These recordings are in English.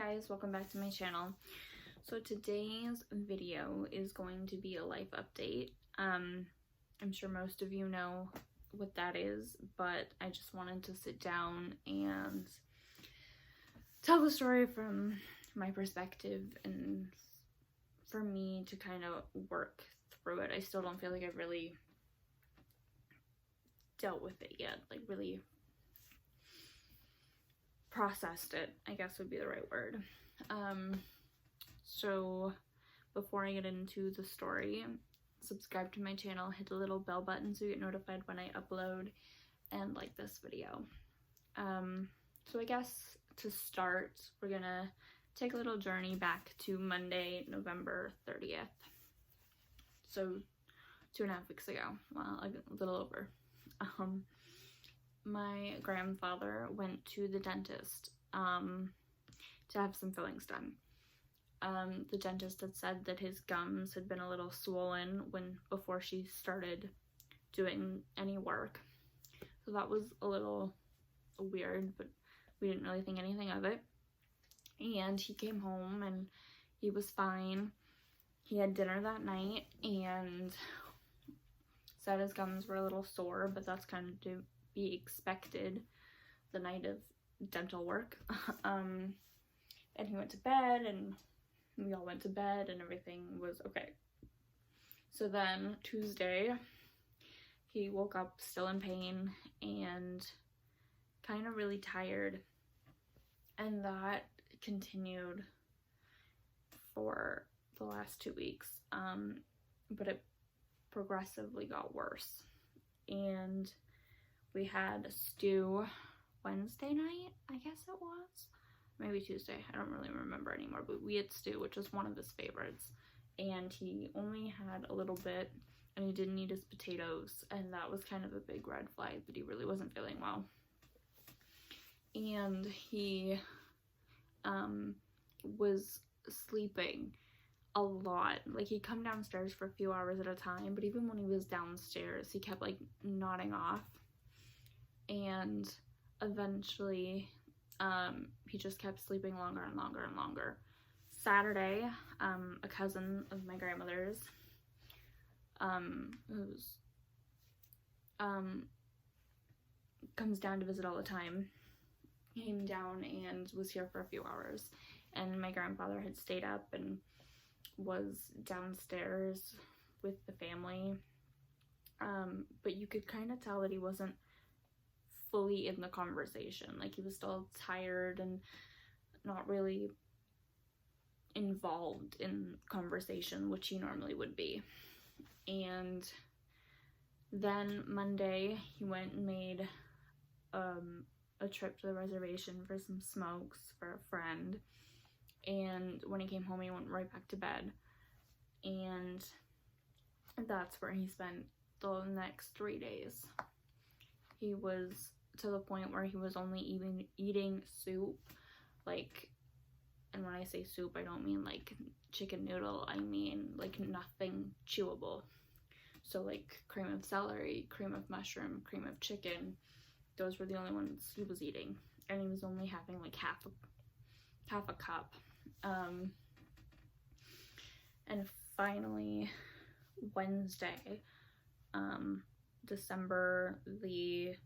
guys, welcome back to my channel. So today's video is going to be a life update. I'm sure most of you know what that is, but I just wanted to sit down and tell the story from my perspective and for me to kind of work through it. I still don't feel like I've really dealt with it yet, like really processed it, I guess would be the right word. So before I get into the story, subscribe to my channel, hit the little bell button so you get notified when I upload, and like this video. So I guess to start, we're gonna take a little journey back to Monday, November 30th. So 2.5 weeks ago, well, a little over. My grandfather went to the dentist to have some fillings done. The dentist had said that his gums had been a little swollen before she started doing any work. So that was a little weird, but we didn't really think anything of it. And he came home and he was fine. He had dinner that night and said his gums were a little sore, but that's kind of to be expected the night of dental work. And he went to bed and we all went to bed and everything was okay. So then Tuesday, he woke up still in pain and kind of really tired. And that continued for the last 2 weeks. But it progressively got worse. And we had stew Wednesday night, I guess it was. Maybe Tuesday, I don't really remember anymore, but we had stew, which was one of his favorites, and he only had a little bit, and he didn't eat his potatoes, and that was kind of a big red flag that he really wasn't feeling well. And he was sleeping a lot. Like, he'd come downstairs for a few hours at a time, but even when he was downstairs, he kept like nodding off, and eventually he just kept sleeping longer and longer and longer. Saturday, a cousin of my grandmother's, who's comes down to visit all the time, came down and was here for a few hours, and my grandfather had stayed up and was downstairs with the family, but you could kind of tell that he wasn't fully in the conversation. Like, he was still tired and not really involved in conversation, which he normally would be. And then Monday he went and made a trip to the reservation for some smokes for a friend, and when he came home he went right back to bed, and that's where he spent the next 3 days. He was to the point where he was only eating soup, like, and when I say soup, I don't mean like chicken noodle, I mean like nothing chewable. So like cream of celery, cream of mushroom, cream of chicken, those were the only ones he was eating, and he was only having like half a cup. And finally Wednesday, December the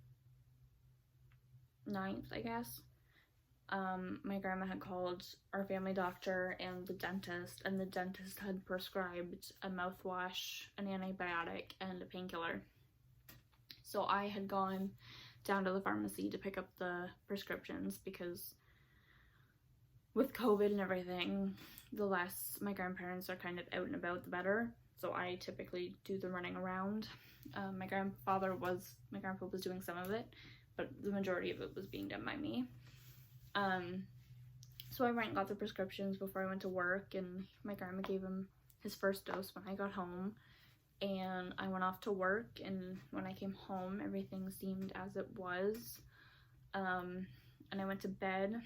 9th, I guess, my grandma had called our family doctor and the dentist had prescribed a mouthwash, an antibiotic, and a painkiller. So I had gone down to the pharmacy to pick up the prescriptions because with COVID and everything, the less my grandparents are kind of out and about, the better. So I typically do the running around. My grandpa was doing some of it, but the majority of it was being done by me. So I went and got the prescriptions before I went to work, and my grandma gave him his first dose when I got home, and I went off to work, and when I came home everything seemed as it was, and I went to bed.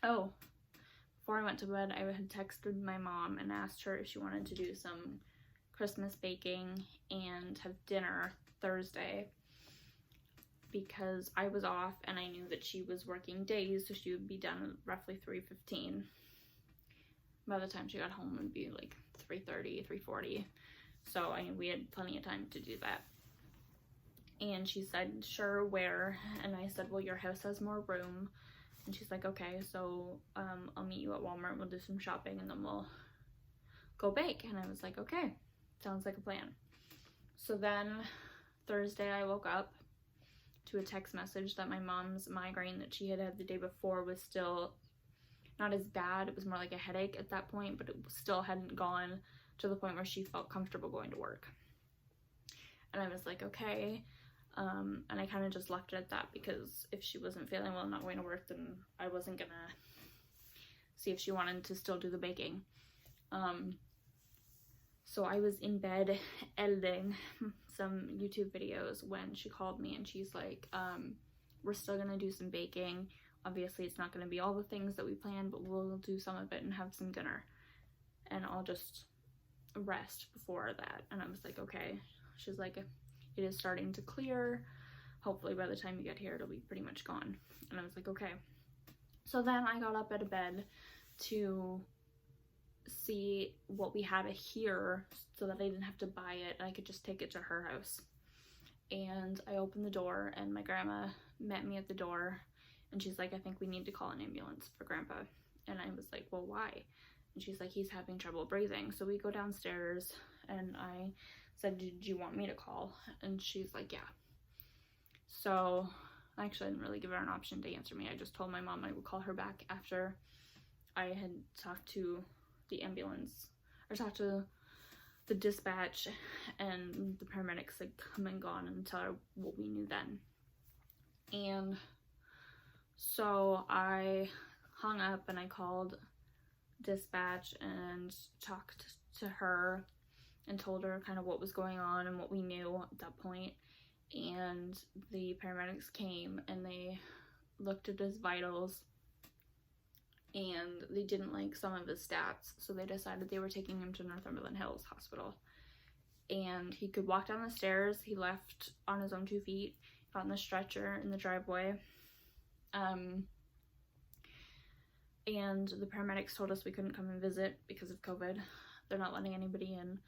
Oh, before I went to bed, I had texted my mom and asked her if she wanted to do some Christmas baking and have dinner Thursday, because I was off and I knew that she was working days, so she would be done at roughly 3:15. By the time she got home, it would be like 3:30, 3:40. So I knew we had plenty of time to do that. And she said, sure, where? And I said, well, your house has more room. And she's like, okay, so I'll meet you at Walmart, we'll do some shopping, and then we'll go bake. And I was like, okay, sounds like a plan. So then Thursday I woke up to a text message that my mom's migraine that she had had the day before was still not as bad. It was more like a headache at that point, but it still hadn't gone to the point where she felt comfortable going to work. And I was like, okay. And I kind of just left it at that, because if she wasn't feeling well and not going to work, then I wasn't gonna see if she wanted to still do the baking. So I was in bed editing some YouTube videos when she called me, and she's like, we're still gonna do some baking. Obviously it's not gonna be all the things that we planned, but we'll do some of it and have some dinner, and I'll just rest before that. And I was like, okay. She's like, it is starting to clear. Hopefully by the time you get here, it'll be pretty much gone. And I was like, okay. So then I got up out of bed to see what we had here so that I didn't have to buy it. I could just take it to her house. And I opened the door, and my grandma met me at the door, and she's like, I think we need to call an ambulance for Grandpa. And I was like, well, why? And she's like, he's having trouble breathing. So we go downstairs, and I said, did you want me to call? And she's like, yeah. So actually I didn't really give her an option to answer me. I just told my mom I would call her back after I had talked to the ambulance, or talked to the dispatch, and the paramedics had come and gone, and tell her what we knew then. And so I hung up and I called dispatch and talked to her and told her kind of what was going on and what we knew at that point. And the paramedics came and they looked at his vitals, and they didn't like some of his stats, so they decided they were taking him to Northumberland Hills Hospital. And he could walk down the stairs. He left on his own 2 feet, got in the stretcher in the driveway. And the paramedics told us we couldn't come and visit because of COVID. They're not letting anybody in.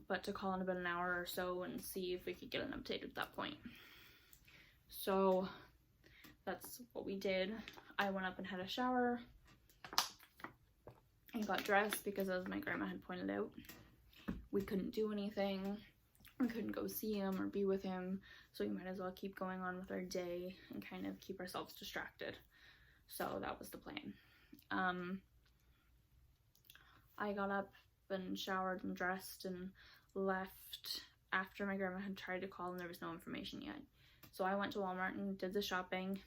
But to call in about an hour or so and see if we could get an update at that point. So that's what we did. I went up and had a shower and got dressed, because as my grandma had pointed out, we couldn't do anything. We couldn't go see him or be with him, so we might as well keep going on with our day and kind of keep ourselves distracted. So that was the plan. I got up and showered and dressed and left after my grandma had tried to call, and there was no information yet. So I went to Walmart and did the shopping,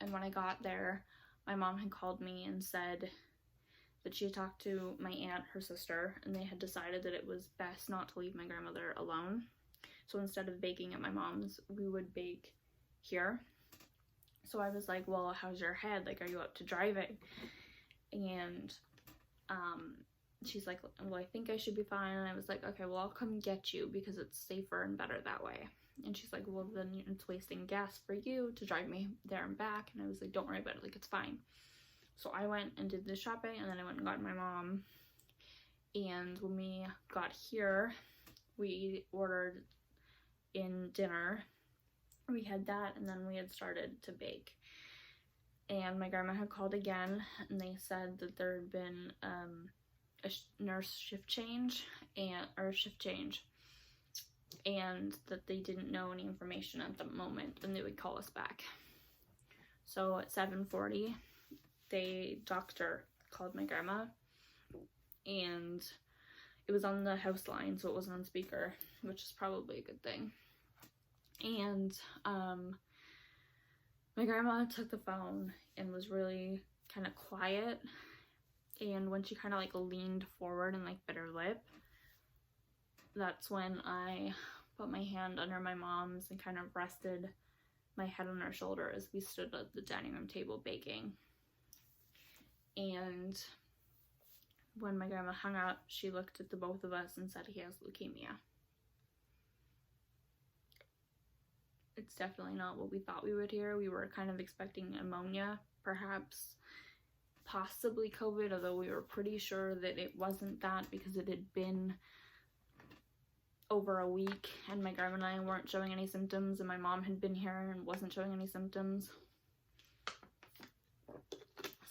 and when I got there, my mom had called me and said that she had talked to my aunt, her sister, and they had decided that it was best not to leave my grandmother alone. So instead of baking at my mom's, we would bake here. So I was like, well, how's your head? Like, are you up to driving? And she's like, well, I think I should be fine. And I was like, okay, well, I'll come get you because it's safer and better that way. And she's like, well, then it's wasting gas for you to drive me there and back. And I was like, don't worry about it, like, it's fine. So I went and did the shopping, and then I went and got my mom. And when we got here, we ordered in dinner. We had that, and then we had started to bake. And my grandma had called again, and they said that there had been a nurse shift change, and that they didn't know any information at the moment, and they would call us back. So at 7:40, the doctor called my grandma, and it was on the house line, so it wasn't on speaker, which is probably a good thing. And my grandma took the phone and was really kind of quiet, and when she kind of like leaned forward and like bit her lip, that's when I put my hand under my mom's and kind of rested my head on her shoulder as we stood at the dining room table baking. And when my grandma hung up, she looked at the both of us and said, he has leukemia. it's definitely not what we thought we would hear. We were kind of expecting pneumonia, perhaps, possibly COVID, although we were pretty sure that it wasn't that because it had been over a week and my grandma and I weren't showing any symptoms, and my mom had been here and wasn't showing any symptoms.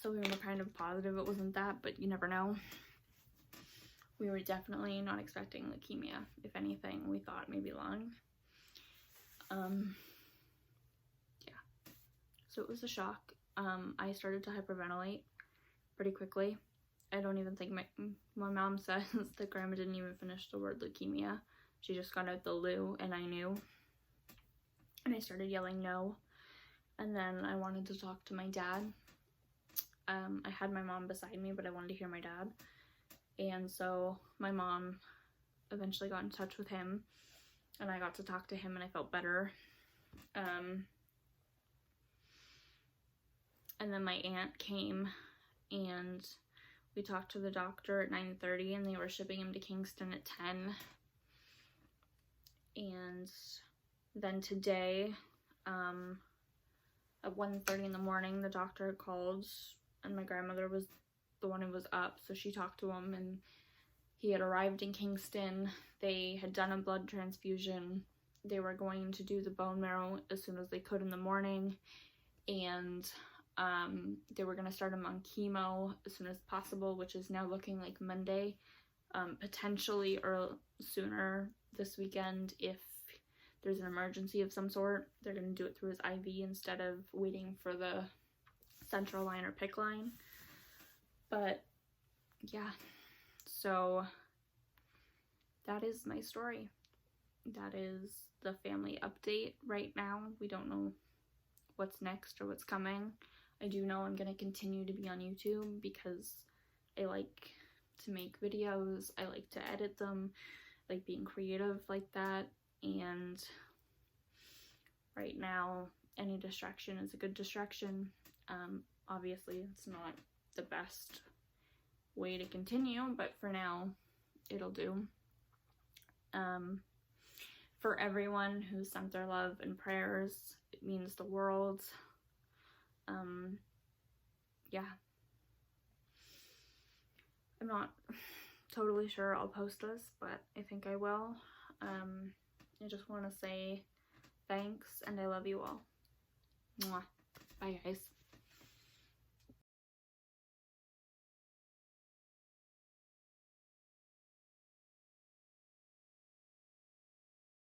So we were kind of positive it wasn't that, but you never know. We were definitely not expecting leukemia. If anything, we thought maybe lung. Yeah. So it was a shock. I started to hyperventilate pretty quickly. I don't even think my mom says that grandma didn't even finish the word leukemia. She just got out the loo, and I knew. And I started yelling no. And then I wanted to talk to my dad. I had my mom beside me, but I wanted to hear my dad. And so my mom eventually got in touch with him, and I got to talk to him, and I felt better. And then my aunt came, and we talked to the doctor at 9:30, and they were shipping him to Kingston at 10. And then today, at 1:30 in the morning, the doctor called, and my grandmother was the one who was up, so she talked to him, and he had arrived in Kingston. They had done a blood transfusion. They were going to do the bone marrow as soon as they could in the morning, and they were going to start him on chemo as soon as possible, which is now looking like Monday, potentially or sooner this weekend if there's an emergency of some sort. They're going to do it through his IV instead of waiting for the central line or PICC line. But yeah, so that is my story. That is the family update right now. We don't know what's next or what's coming. I do know I'm going to continue to be on YouTube because I like to make videos. I like to edit them, like being creative like that. And right now, any distraction is a good distraction. Obviously, it's not the best way to continue, but for now, it'll do. For everyone who sent their love and prayers, it means the world. Yeah. I'm not totally sure I'll post this, but I think I will. I just want to say thanks, and I love you all. Mwah. Bye, guys.